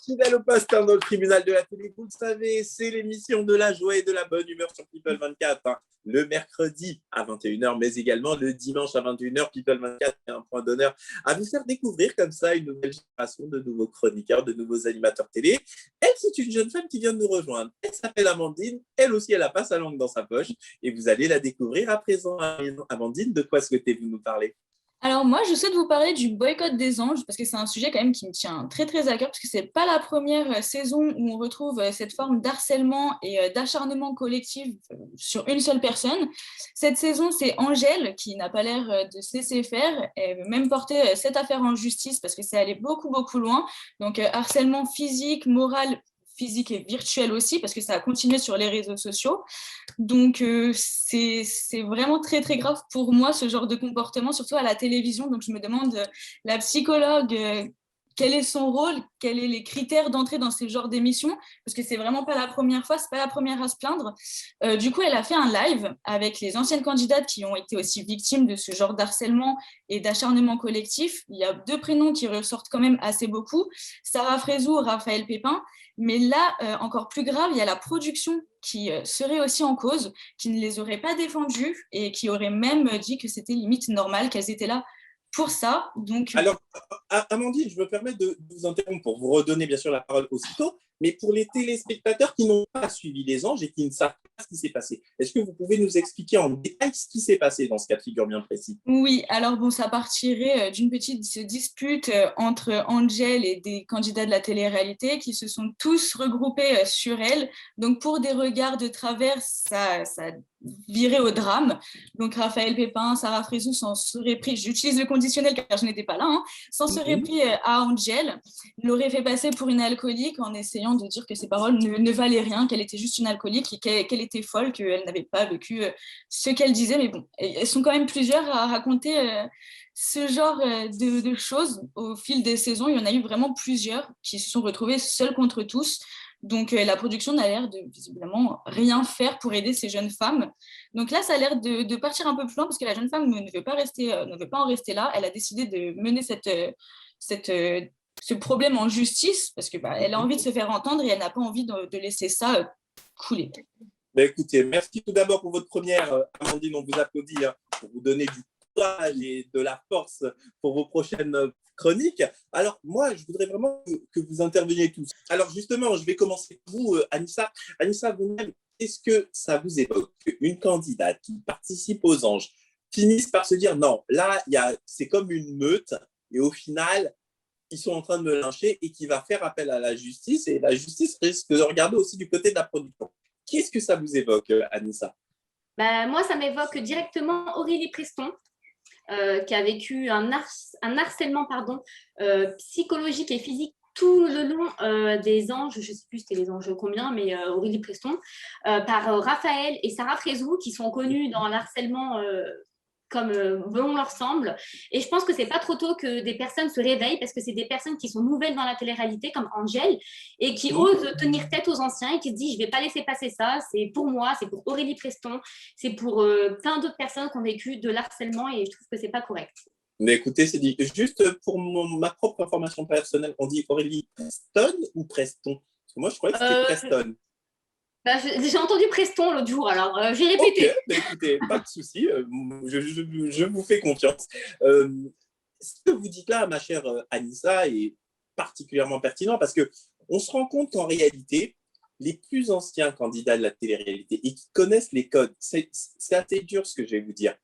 fidèles au poste dans le tribunal de la télé, vous le savez, c'est l'émission de la joie et de la bonne humeur sur People 24, le mercredi à 21h, mais également le dimanche à 21h. People 24 est un point d'honneur à vous faire découvrir comme ça une nouvelle génération de nouveaux chroniqueurs, de nouveaux animateurs télé. Elle, c'est une jeune femme qui vient de nous rejoindre. Elle s'appelle Amandine. Elle aussi, elle n'a pas sa langue dans sa poche. Et vous allez la découvrir à présent. Amandine, de quoi souhaitez-vous nous parler? Alors moi, je souhaite vous parler du boycott des anges parce que c'est un sujet quand même qui me tient très très à cœur parce que c'est pas la première saison où on retrouve cette forme d'harcèlement et d'acharnement collectif sur une seule personne. Cette saison, c'est Angèle qui n'a pas l'air de se laisser faire. Elle veut même porter cette affaire en justice parce que c'est allé beaucoup beaucoup loin. Donc harcèlement physique, moral, physique et virtuel aussi parce que ça a continué sur les réseaux sociaux. Donc, c'est vraiment très, très grave pour moi, ce genre de comportement, surtout à la télévision. Donc, je me demande, la psychologue, quel est son rôle, quels sont les critères d'entrée dans ce genre d'émission, parce que c'est vraiment pas la première fois, c'est pas la première à se plaindre. Du coup, elle a fait un live avec les anciennes candidates qui ont été aussi victimes de ce genre d'harcèlement et d'acharnement collectif. Il y a deux prénoms qui ressortent quand même assez beaucoup, Sarah Frézou, Raphaël Pépin. Mais là, encore plus grave, il y a la production qui serait aussi en cause, qui ne les aurait pas défendues et qui aurait même dit que c'était limite normal, qu'elles étaient là pour ça. Donc, Alors, Amandine, je me permets de vous interrompre pour vous redonner bien sûr la parole aussitôt, mais pour les téléspectateurs qui n'ont pas suivi les anges et qui ne savent pas ce qui s'est passé, est-ce que vous pouvez nous expliquer en détail ce qui s'est passé dans ce cas de figure bien précis? oui, alors bon, ça partirait d'une petite dispute entre Angel et des candidats de la télé-réalité qui se sont tous regroupés sur elle. Donc, pour des regards de travers, ça virait au drame. Donc, Raphaël Pépin, Sarah Frézou s'en seraient pris, j'utilise le conditionnel car je n'étais pas là, s'en seraient pris à Angel, l'aurait fait passer pour une alcoolique en essayant de dire que ses paroles ne valaient rien, qu'elle était juste une alcoolique et qu'elle était folle, qu'elle n'avait pas vécu ce qu'elle disait. Mais bon, elles sont quand même plusieurs à raconter ce genre de choses au fil des saisons. Il y en a eu vraiment plusieurs qui se sont retrouvés seuls contre tous. Donc la production n'a l'air de visiblement rien faire pour aider ces jeunes femmes. Donc là, ça a l'air de partir un peu plus loin parce que la jeune femme ne veut pas rester, ne veut pas en rester là. Elle a décidé de mener ce problème en justice parce que elle a envie de se faire entendre et elle n'a pas envie de laisser ça couler. Ben, écoutez, merci tout d'abord pour votre première, Amandine, on vous applaudit pour vous donner du courage et de la force pour vos prochaines chroniques. Alors, moi, je voudrais vraiment que vous interveniez tous. Alors, justement, je vais commencer par vous, Anissa. Anissa, vous-même, qu'est-ce que ça vous évoque qu'une candidate qui participe aux anges finisse par se dire non, là, c'est comme une meute et au final, ils sont en train de me lyncher et qui va faire appel à la justice et la justice risque de regarder aussi du côté de la production. Qu'est-ce que ça vous évoque, Anissa? Moi, ça m'évoque directement Aurélie Preston, qui a vécu un harcèlement psychologique et physique tout le long des anges, je ne sais plus c'était les anges combien, mais Aurélie Preston, par Raphaël et Sarah Frézou, qui sont connus dans l'harcèlement comme bon leur semble. Et je pense que c'est pas trop tôt que des personnes se réveillent parce que c'est des personnes qui sont nouvelles dans la télé-réalité comme Angèle et qui osent tenir tête aux anciens et qui se disent je vais pas laisser passer ça, c'est pour moi, c'est pour Aurélie Preston, c'est pour plein d'autres personnes qui ont vécu de l'harcèlement et je trouve que c'est pas correct. Mais écoutez, c'est dit. Juste pour ma propre information personnelle, on dit Aurélie Preston ou Preston? Parce que moi, je croyais que c'était Preston. J'ai entendu Preston l'autre jour, alors j'ai répété. Ok, mais écoutez, pas de souci, je vous fais confiance. Ce que vous dites là, ma chère Anissa, est particulièrement pertinent parce qu'on se rend compte qu'en réalité, les plus anciens candidats de la télé-réalité et qui connaissent les codes, c'est assez dur ce que je vais vous dire,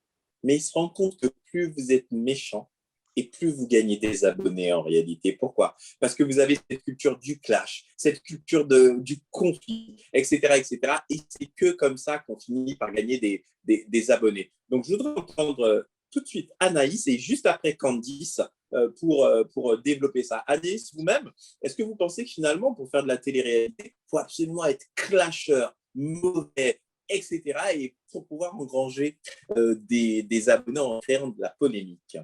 mais ils se rendent compte que plus vous êtes méchant, et plus vous gagnez des abonnés en réalité. Pourquoi? Parce que vous avez cette culture du clash, cette culture du conflit, etc., etc. Et c'est que comme ça qu'on finit par gagner des abonnés. Donc, je voudrais entendre tout de suite Anaïs et juste après Candice pour développer ça. Anaïs, vous-même, est-ce que vous pensez que finalement, pour faire de la télé-réalité, il faut absolument être clasheur, mauvais, etc. et pour pouvoir engranger des abonnés en faire de la polémique?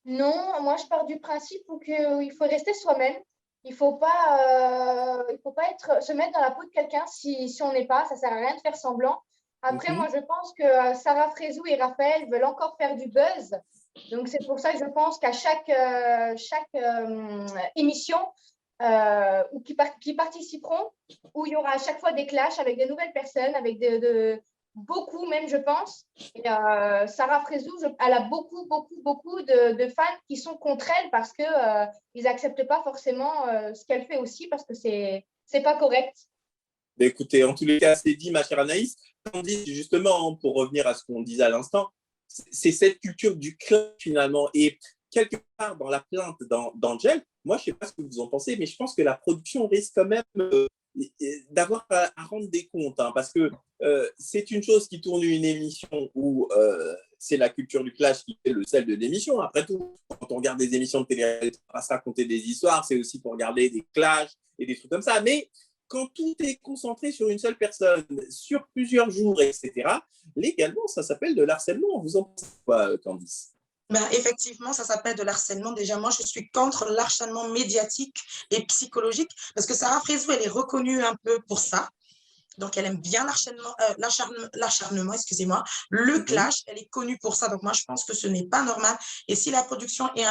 Non, moi je pars du principe qu'il faut rester soi-même. Il faut pas se mettre dans la peau de quelqu'un si on n'est pas. Ça sert à rien de faire semblant. Après, moi je pense que Sarah Frézou et Raphaël veulent encore faire du buzz. Donc c'est pour ça que je pense qu'à chaque émission, ou qui participeront, où il y aura à chaque fois des clashs avec des nouvelles personnes, avec beaucoup même, je pense. Et Sarah Frézou, elle a beaucoup, beaucoup, beaucoup de fans qui sont contre elle parce qu'ils n'acceptent pas forcément ce qu'elle fait aussi parce que c'est pas correct. Écoutez, en tous les cas, c'est dit, ma chère Anaïs. On dit justement, pour revenir à ce qu'on disait à l'instant, c'est cette culture du club finalement. Et quelque part dans la plainte d'Angel, moi, je ne sais pas ce que vous en pensez, mais je pense que la production risque quand même d'avoir à rendre des comptes. Hein, parce que c'est une chose qui tourne une émission où c'est la culture du clash qui fait le sel de l'émission. Après tout, quand on regarde des émissions de télé, on va se raconter des histoires, c'est aussi pour regarder des clashs et des trucs comme ça. Mais quand tout est concentré sur une seule personne, sur plusieurs jours, etc., légalement, ça s'appelle de l'harcèlement. Vous en pensez quoi, Candice? Ben, effectivement, ça s'appelle de l'harcèlement. Déjà, moi, je suis contre l'harcèlement médiatique et psychologique parce que Sarah Frézou, elle est reconnue un peu pour ça. Donc, elle aime bien l'acharnement, excusez-moi, le clash, elle est connue pour ça. Donc, moi, je pense que ce n'est pas normal. Et si la production est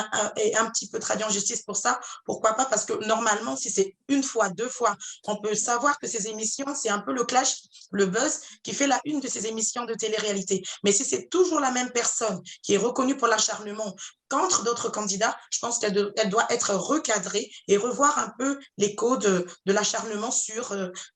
un petit peu traduite en justice pour ça, pourquoi pas? Parce que normalement, si c'est une fois, deux fois, on peut savoir que ces émissions, c'est un peu le clash, le buzz qui fait la une de ces émissions de télé-réalité. Mais si c'est toujours la même personne qui est reconnue pour l'acharnement qu'entre d'autres candidats, je pense qu'elle doit être recadrée et revoir un peu les codes de l'acharnement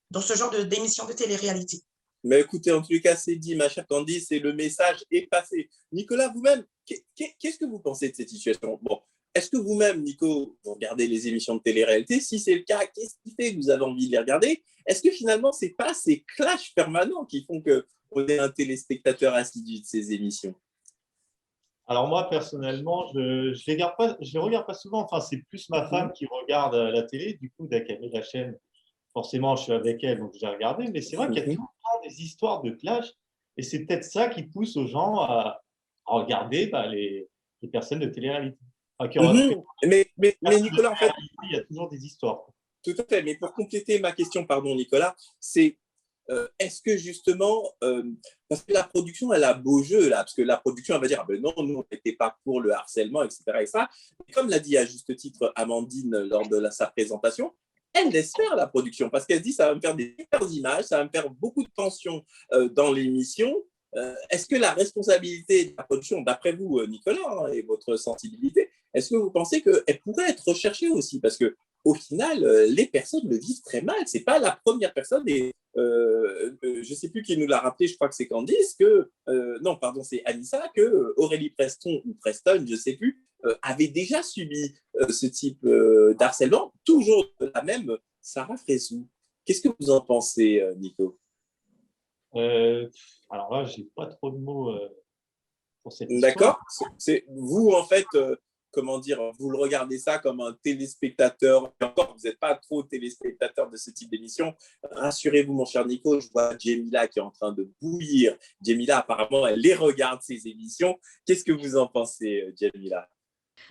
dans ce genre d'émission de télé-réalité. Mais écoutez, en tous les cas, c'est dit, ma chère Candice, et le message est passé. Nicolas, vous-même, qu'est-ce que vous pensez de cette situation? Bon, est-ce que vous-même, Nico, vous regardez les émissions de télé-réalité? Si c'est le cas, qu'est-ce qui fait que vous avez envie de les regarder? Est-ce que finalement, ce n'est pas ces clashs permanents qui font qu'on est un téléspectateur assidu de ces émissions? Alors moi, personnellement, je les regarde pas souvent. Enfin, c'est plus ma femme qui regarde la télé. Du coup, dès qu'elle met la chaîne, forcément, je suis avec elle, donc j'ai regardé. Mais c'est vrai qu'il y a tout le temps des histoires de clash. Et c'est peut-être ça qui pousse aux gens à regarder les personnes de télé-réalité. Enfin, mais Nicolas, en fait, il y a toujours des histoires. Tout à fait. Mais pour compléter ma question, pardon, Nicolas, c'est est-ce que justement, parce que la production, elle a beau jeu là, parce que la production, elle va dire, ah ben non, nous, on n'était pas pour le harcèlement, etc. Et ça, et comme l'a dit à juste titre Amandine lors de sa présentation, elle laisse faire la production, parce qu'elle se dit, ça va me faire des super images, ça va me faire beaucoup de tension dans l'émission. Est-ce que la responsabilité de la production, d'après vous, Nicolas, hein, et votre sensibilité, est-ce que vous pensez qu'elle pourrait être recherchée aussi? Parce que au final, les personnes le vivent très mal. C'est pas la première personne, et je ne sais plus qui nous l'a rappelé, je crois que c'est Candice, non, pardon, c'est Anissa, que Aurélie Preston ou Preston, je ne sais plus, avait déjà subi ce type d'harcèlement, toujours de la même Sarah Frézou. Qu'est-ce que vous en pensez, Nico? Alors là, je n'ai pas trop de mots pour cette histoire. D'accord. Vous, en fait, comment dire, vous le regardez ça comme un téléspectateur. Encore, vous n'êtes pas trop téléspectateur de ce type d'émission. Rassurez-vous, mon cher Nico, je vois Jemila qui est en train de bouillir. Jemila, apparemment, elle les regarde, ces émissions. Qu'est-ce que vous en pensez, Jemila?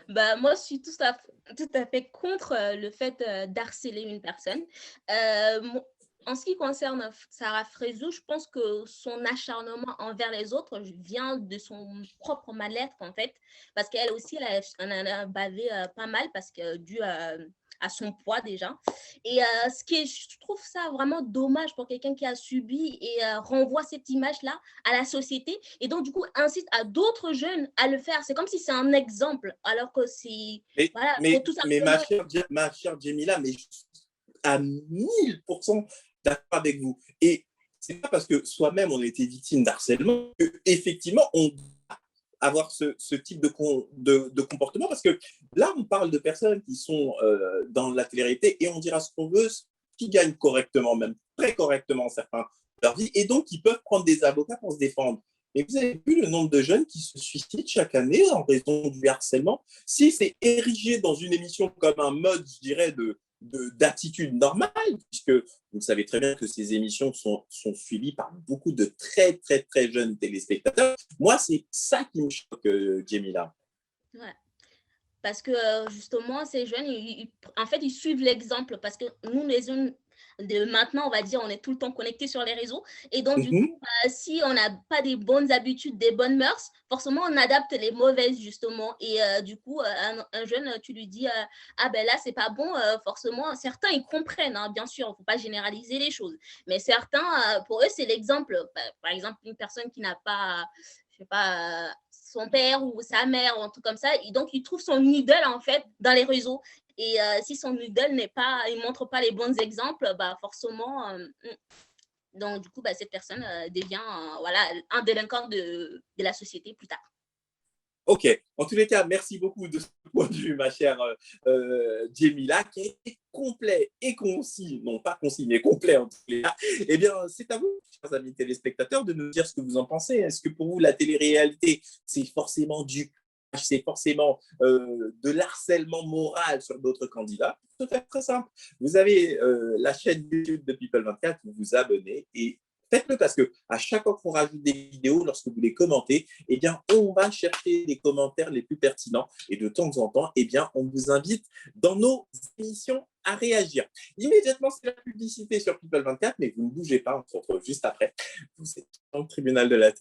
Bah, moi, je suis tout à fait contre le fait d'harceler une personne. En ce qui concerne Sarah Frézou, je pense que son acharnement envers les autres vient de son propre mal-être, en fait, parce qu'elle aussi, elle en a bavé pas mal, parce que dû à son poids déjà. Et je trouve ça vraiment dommage pour quelqu'un qui a subi et renvoie cette image-là à la société, et donc du coup incite à d'autres jeunes à le faire. C'est comme si c'est un exemple, alors que c'est... Voilà, mais tout simplement... ma chère Jemila, mais à 1000% d'accord avec vous. Et c'est pas parce que soi-même on a été victime d'harcèlement qu'effectivement on doit avoir ce type de comportement, parce que là on parle de personnes qui sont dans la télé-réalité, et on dira ce qu'on veut, qui gagnent correctement, même très correctement certains de leur vie, et donc ils peuvent prendre des avocats pour se défendre. Et vous avez vu le nombre de jeunes qui se suicident chaque année en raison du harcèlement? Si c'est érigé dans une émission comme un mode, je dirais, d'attitude normale, puisque vous savez très bien que ces émissions sont suivies par beaucoup de très, très, très jeunes téléspectateurs. Moi, c'est ça qui me choque, Jemila. Ouais. Parce que justement, ces jeunes, en fait, ils suivent l'exemple, parce que nous, les jeunes, Maintenant, on va dire, on est tout le temps connecté sur les réseaux. Et donc, du Mhm. coup, si on n'a pas des bonnes habitudes, des bonnes mœurs, forcément, on adapte les mauvaises, justement. Et du coup, un jeune, tu lui dis, ah ben là, c'est pas bon, forcément, certains, ils comprennent, hein, bien sûr, il ne faut pas généraliser les choses. Mais certains, pour eux, c'est l'exemple. Par exemple, une personne qui n'a pas, je sais pas, son père ou sa mère ou un truc comme ça, et donc il trouve son idole, en fait, dans les réseaux. Et si son idole il montre pas les bons exemples, bah forcément, donc du coup, bah, cette personne devient voilà, un délinquant de la société plus tard. Ok, en tous les cas, merci beaucoup de ce point de vue, ma chère Djemila, qui a été complet et concis, non pas concis, mais complet en tous les cas. Eh bien, c'est à vous, chers amis téléspectateurs, de nous dire ce que vous en pensez. Est-ce que pour vous, la télé-réalité, c'est forcément c'est forcément de l'harcèlement moral sur d'autres candidats? C'est tout à fait très simple. Vous avez la chaîne YouTube de People24, vous vous abonnez et faites-le parce que à chaque fois qu'on rajoute des vidéos, lorsque vous les commentez, eh bien, on va chercher les commentaires les plus pertinents et de temps en temps, eh bien, on vous invite dans nos émissions à réagir. Immédiatement, c'est la publicité sur People24, mais vous ne bougez pas, on se retrouve juste après. Vous êtes dans le tribunal de la télé.